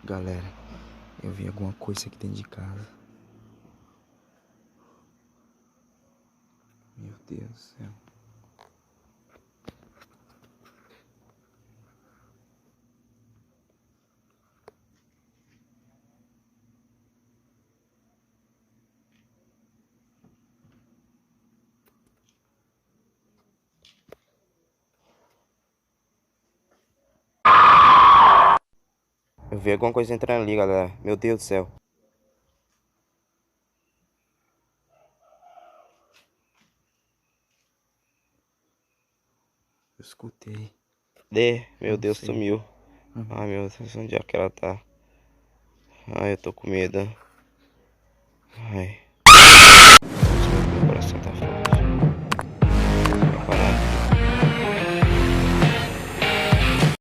Galera, eu vi alguma coisa aqui dentro de casa. Meu Deus do céu. Eu vi alguma coisa entrando ali, galera. Meu Deus do céu. Eu escutei. Meu Deus, sumiu. Ai, meu Deus, onde é que ela tá? Ai, eu tô com medo. Ai.